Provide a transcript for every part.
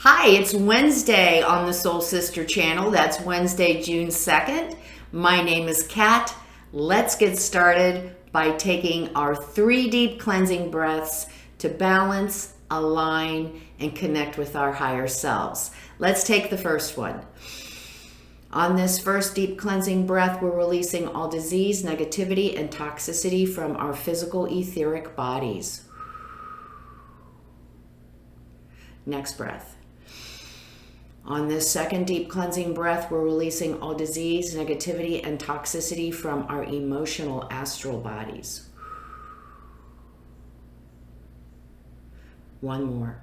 Hi, it's Wednesday on the Soul Sister channel. That's Wednesday, June 2nd. My name is Kat. Let's get started by taking our 3 deep cleansing breaths to balance, align, and connect with our higher selves. Let's take the first one. On this first deep cleansing breath, we're releasing all disease, negativity, and toxicity from our physical etheric bodies. Next breath. On this second deep cleansing breath, we're releasing all disease, negativity, and toxicity from our emotional astral bodies. One more.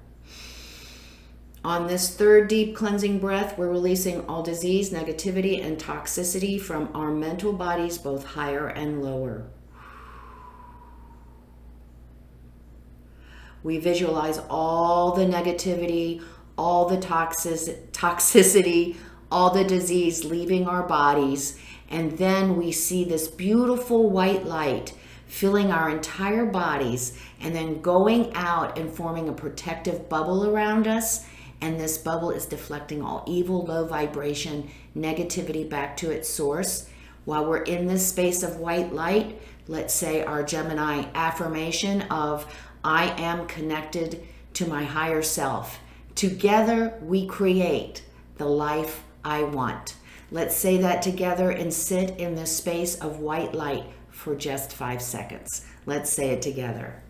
On this third deep cleansing breath, we're releasing all disease, negativity, and toxicity from our mental bodies, both higher and lower. We visualize all the negativity, all the toxicity, all the disease leaving our bodies, and then we see this beautiful white light filling our entire bodies and then going out and forming a protective bubble around us, and this bubble is deflecting all evil, low vibration, negativity back to its source. While we're in this space of white light, let's say our Gemini affirmation of I am connected to my higher self. Together we create the life I want. Let's say that together and sit in this space of white light for just 5 seconds. Let's say it together.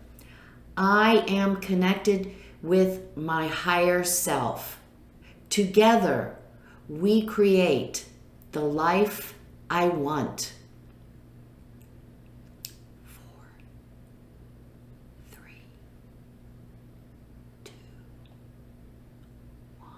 I am connected with my higher self. Together we create the life I want. 4, 3, 2, 1.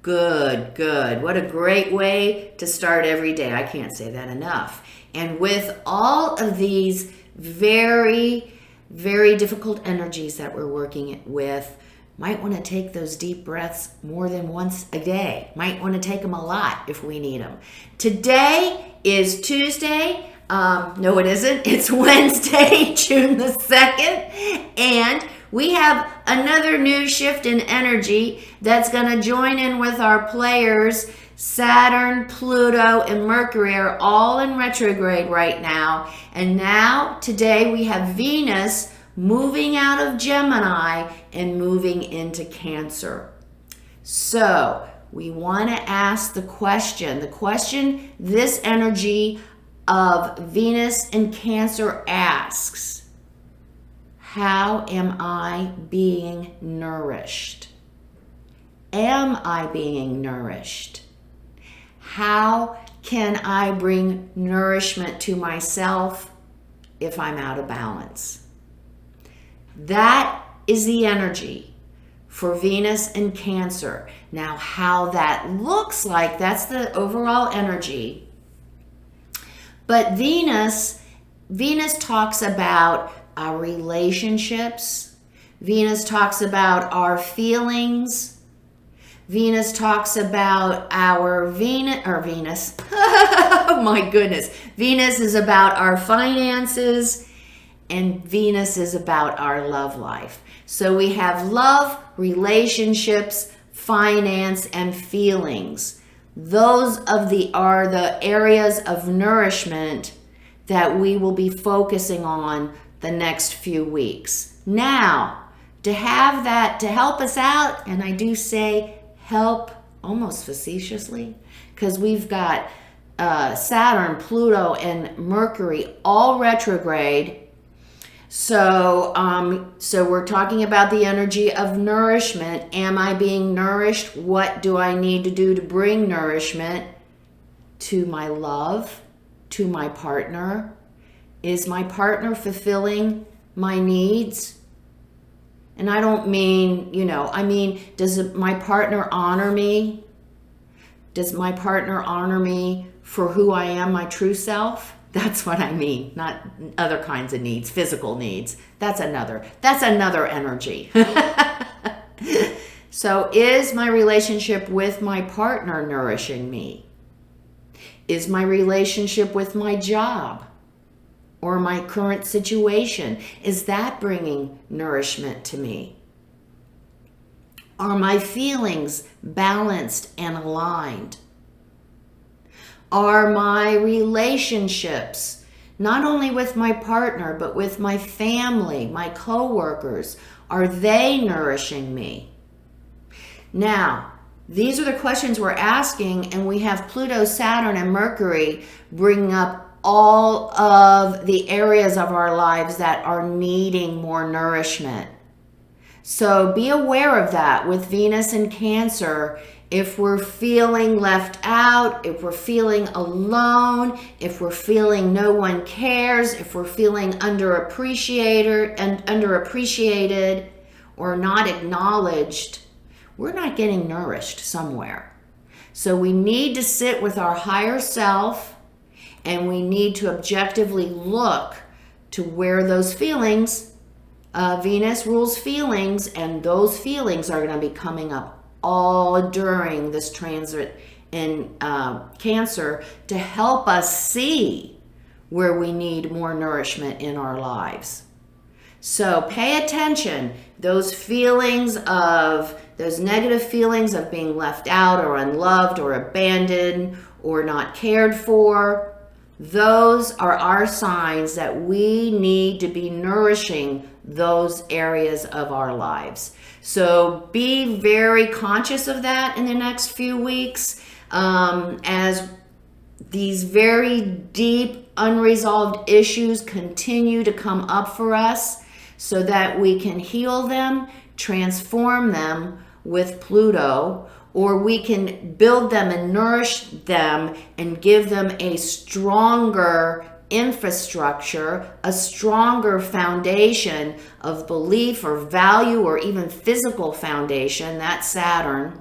Good. What a great way to start every day. I can't say that enough. And with all of these very difficult energies that we're working with, might want to take those deep breaths more than once a day. Might want to take them a lot if we need them. Today is Tuesday. No, it isn't. It's Wednesday, June the 2nd. And we have another new shift in energy that's going to join in with our players. Saturn, Pluto, and Mercury are all in retrograde right now. And now, today, we have Venus moving out of Gemini and moving into Cancer. So, we want to ask the question this energy of Venus and Cancer asks, how am I being nourished? Am I being nourished? How can I bring nourishment to myself if I'm out of balance? That is the energy for Venus and Cancer. Now, how that looks like, that's the overall energy. But Venus talks about our relationships. Venus talks about our feelings. Venus talks about our Venus. Oh my goodness. Venus is about our finances, and Venus is about our love life. So we have love, relationships, finance, and feelings. Those are the areas of nourishment that we will be focusing on the next few weeks. Now, to have that to help us out, and I do say help almost facetiously, because we've got Saturn, Pluto, and Mercury all retrograde. So we're talking about the energy of nourishment. Am I being nourished? What do I need to do to bring nourishment to my love, to my partner? Is my partner fulfilling my needs? And I don't mean, does my partner honor me? Does my partner honor me for who I am, my true self? That's what I mean, not other kinds of needs, physical needs. That's another energy. So is my relationship with my partner nourishing me? Is my relationship with my job or my current situation, is that bringing nourishment to me? Are my feelings balanced and aligned? Are my relationships, not only with my partner, but with my family, my coworkers, are they nourishing me? Now, these are the questions we're asking, and we have Pluto, Saturn, and Mercury bringing up all of the areas of our lives that are needing more nourishment. So be aware of that with Venus in Cancer. If we're feeling left out, if we're feeling alone, if we're feeling no one cares, if we're feeling underappreciated or not acknowledged, we're not getting nourished somewhere. So we need to sit with our higher self, and we need to objectively look to where those feelings, Venus rules feelings, and those feelings are going to be coming up all during this transit in Cancer to help us see where we need more nourishment in our lives. So pay attention. Those negative feelings of being left out or unloved or abandoned or not cared for, those are our signs that we need to be nourishing those areas of our lives. So be very conscious of that in the next few weeks, as these very deep, unresolved issues continue to come up for us, so that we can heal them, transform them with Pluto, or we can build them and nourish them and give them a stronger infrastructure, a stronger foundation of belief or value, or even physical foundation, that's Saturn,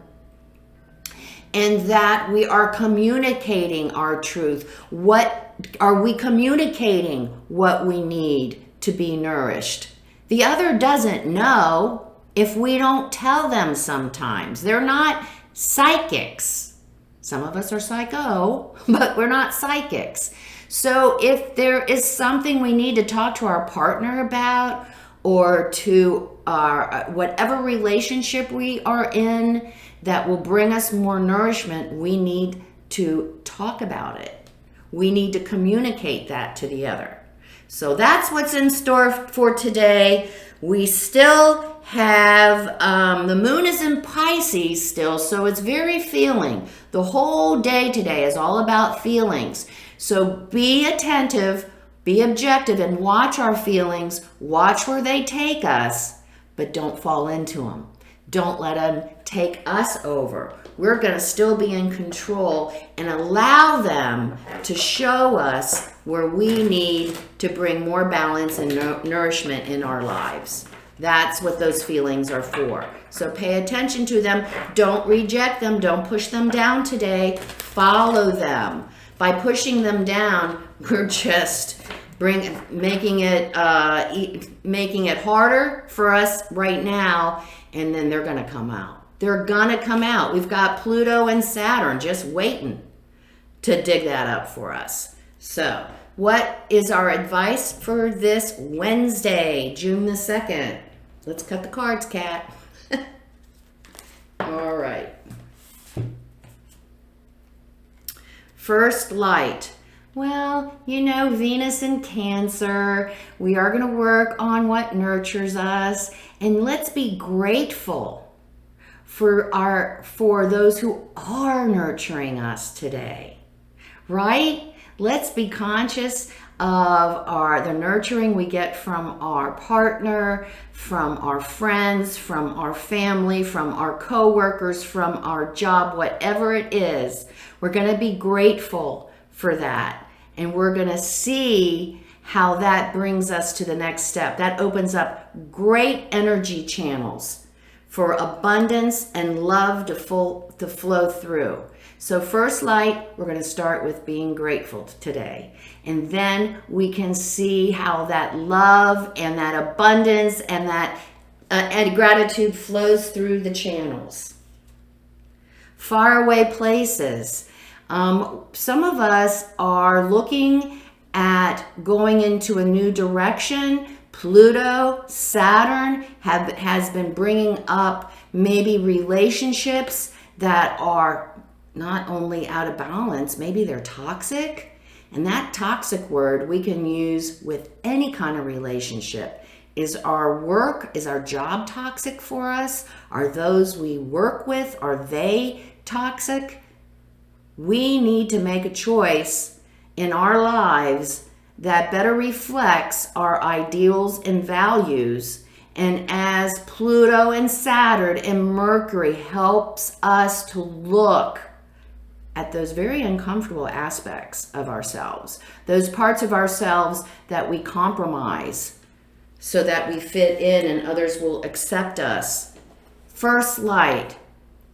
and that we are communicating our truth. What are we communicating? What we need to be nourished. The other doesn't know if we don't tell them sometimes. They're not psychics. Some of us are psycho, but we're not psychics. So if there is something we need to talk to our partner about, or to our whatever relationship we are in that will bring us more nourishment, we need to talk about it. We need to communicate that to the other. So that's what's in store for today. We still have, the moon is in Pisces still, so it's very feeling. The whole day today is all about feelings. So be attentive, be objective, and watch our feelings. Watch where they take us, but don't fall into them. Don't let them take us over. We're going to still be in control and allow them to show us where we need to bring more balance and nourishment in our lives. That's what those feelings are for. So pay attention to them. Don't reject them. Don't push them down today. Follow them. By pushing them down, we're just making it harder for us right now, and then they're going to come out. They're going to come out. We've got Pluto and Saturn just waiting to dig that up for us. So what is our advice for this Wednesday, June the 2nd? Let's cut the cards, Kat. All right. First light. Well, Venus in Cancer. We are going to work on what nurtures us, and let's be grateful for those who are nurturing us today. Right? Let's be conscious of the nurturing we get from our partner, from our friends, from our family, from our coworkers, from our job, whatever it is. We're going to be grateful for that. And we're going to see how that brings us to the next step. That opens up great energy channels for abundance and love to flow through. So first light, we're going to start with being grateful today. And then we can see how that love and that abundance and that and gratitude flows through the channels. Faraway places. Some of us are looking at going into a new direction, Pluto, Saturn has been bringing up maybe relationships that are not only out of balance, maybe they're toxic. And that toxic word we can use with any kind of relationship. Is our work, is our job toxic for us? Are those we work with, are they toxic? We need to make a choice in our lives that better reflects our ideals and values. And as Pluto and Saturn and Mercury helps us to look at those very uncomfortable aspects of ourselves, those parts of ourselves that we compromise so that we fit in and others will accept us. First light,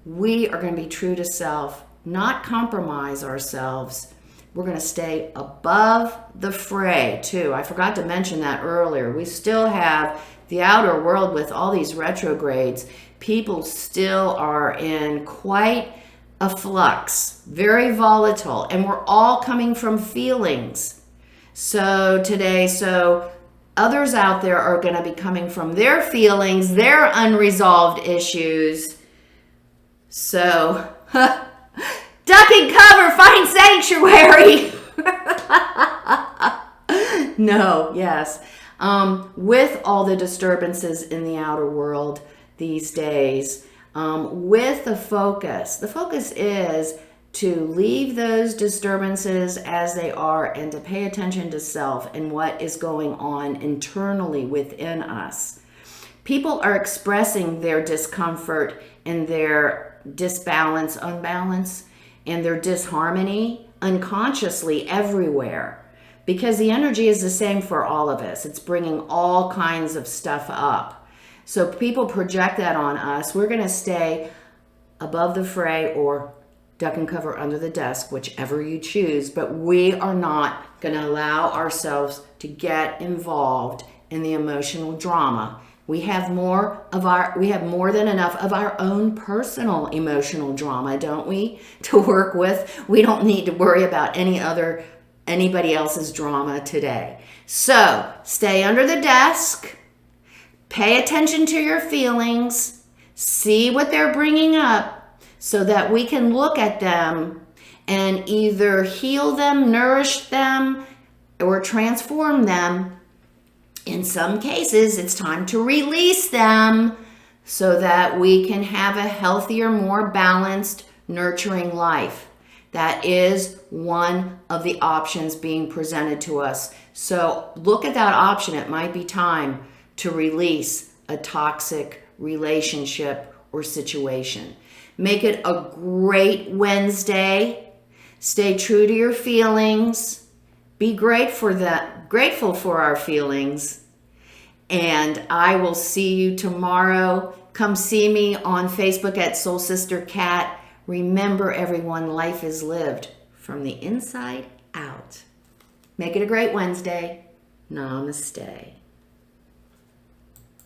we are going to be true to self, not compromise ourselves. We're going to stay above the fray too. I forgot to mention that earlier. We still have the outer world with all these retrogrades. People still are in quite a flux, very volatile, and we're all coming from feelings. So others out there are going to be coming from their feelings, their unresolved issues. So, duck and cover, find sanctuary. No, yes. With all the disturbances in the outer world these days, with the focus is to leave those disturbances as they are and to pay attention to self and what is going on internally within us. People are expressing their discomfort and their disbalance, unbalance, and their disharmony unconsciously everywhere, because the energy is the same for all of us. It's bringing all kinds of stuff up. So people project that on us. We're going to stay above the fray or duck and cover under the desk, whichever you choose, but we are not going to allow ourselves to get involved in the emotional drama. We have more than enough of our own personal emotional drama, don't we, to work with. We don't need to worry about anybody else's drama today. So stay under the desk, pay attention to your feelings, see what they're bringing up so that we can look at them and either heal them, nourish them, or transform them. In some cases, it's time to release them so that we can have a healthier, more balanced, nurturing life. That is one of the options being presented to us. So look at that option. It might be time to release a toxic relationship or situation. Make it a great Wednesday. Stay true to your feelings. Be grateful for our feelings. And I will see you tomorrow. Come see me on Facebook at Soul Sister Cat. Remember, everyone, life is lived from the inside out. Make it a great Wednesday. Namaste.